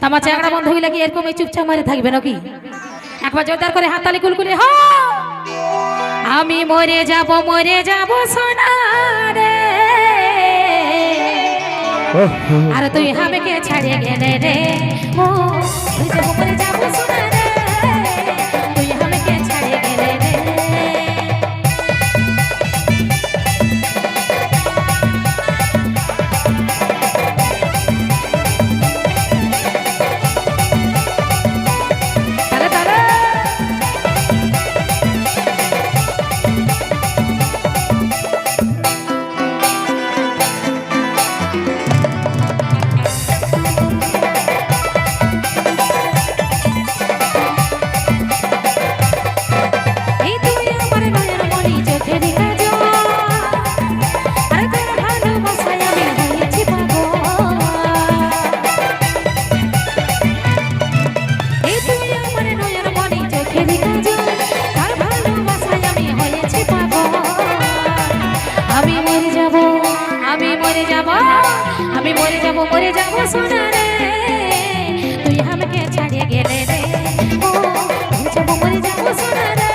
আমার চ্যাংড়া বন্ধ হইলে কি এরকম চুপচাপ মারে থাকবে নাকি? একবার জোরদার করে হাততালি কুলকুলি হ। আমি মরে যাব সোনা রে, আর তুই আমাকে ছাড়িয়ে গেলে রে। ও মরে যাব সোনা রে, তুই আমাকে ছাড়িয়ে গেলে রে। মরে যাব সোনা রে, তুই আমাকে ছাড়িয়ে গেলে রে। ও মরে যাব সোনা রে,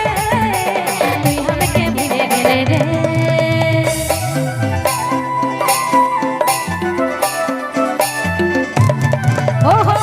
তুই আমাকে ভুলে গেলে রে। ওহো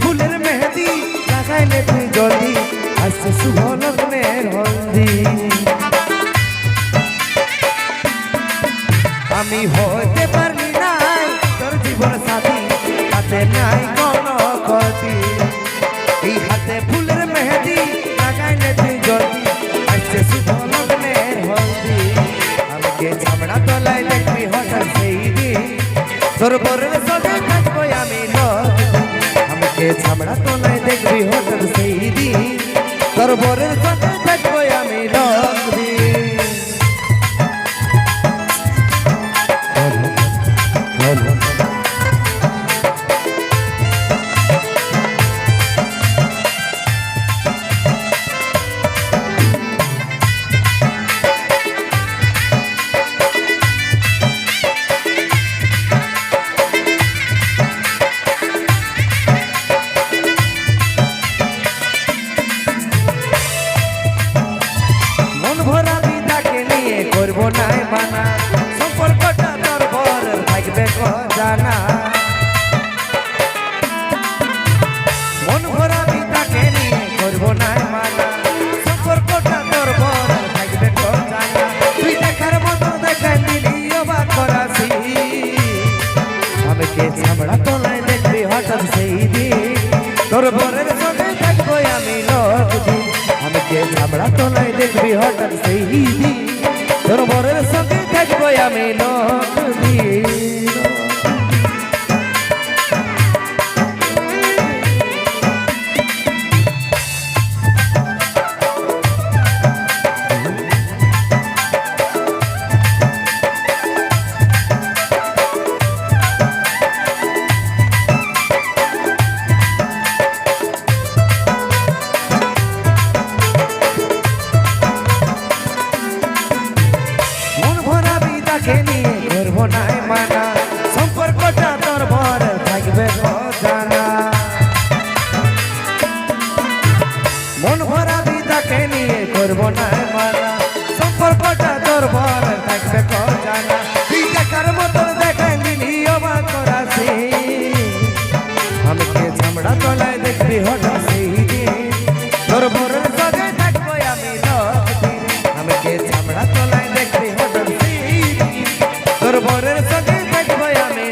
ফুলের মেহেদি লাগাইলে তুই জলদি, আসছে শুভ লগ্নের হলদি। আমি হইতে পারলি নাই তোর জীবন সাথী, হাতে নাই কোনো ক্ষতি। এই হাতে ফুলের মেহেদি লাগাইলে তুই জলদি, আসছে শুভ লগ্নের হলদি। আমাকে চামড়া তলায় দেখবি হঠাৎ সেই দিন, তোর বরের সাথে থাকবো আমি ছামড়া তোলায় দেখবি হঠাৎ সেই দিন, তোর বরের সাথে থাকবো আমি মন ভরা বিতাকে নিয়ে করবো না মানা, সম্পর্কটা তোর বড় ভাই দেখবি হঠাৎ সেই দিন তোর বরের সঙ্গে থাকবো আমি নকদিন নিয়ে করবো না মানা সম্পর্কটা তোর বর থাকবে জানা মন ভরা বিদাকে নিয়ে করবো না মানা সম্পর্কটা তোর বর থাকবে জানা তুই দেখার মতো দেখাই দিলি অবাক করাছি আমাকে চামড়া তলায় দেখবি হঠাৎ সেই দিন তোর বরের সঙ্গে থাকবো আমি নকদিন আমাকে চামড়া তলায় দেখবি হঠাৎ তোর বরের সঙ্গে থাকবো আমি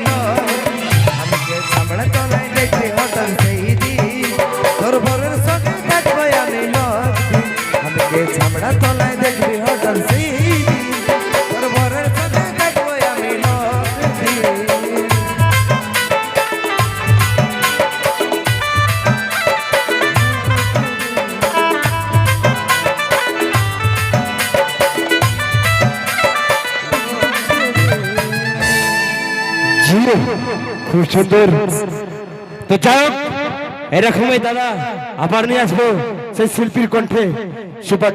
আমাকে চামড়া তলায় দেখবি হঠাৎ সেই দিন তোর বরের সঙ্গে থাকবো আমি আমাকে চামড়া তলায় দেখবি হঠাৎ সেই দিন তোর বরের সঙ্গে থাকবো আমি খুব সুন্দর তো যাই হোক এরকমই দাদা আবার নিয়ে আসবো সেই শিল্পীর কণ্ঠে সুপার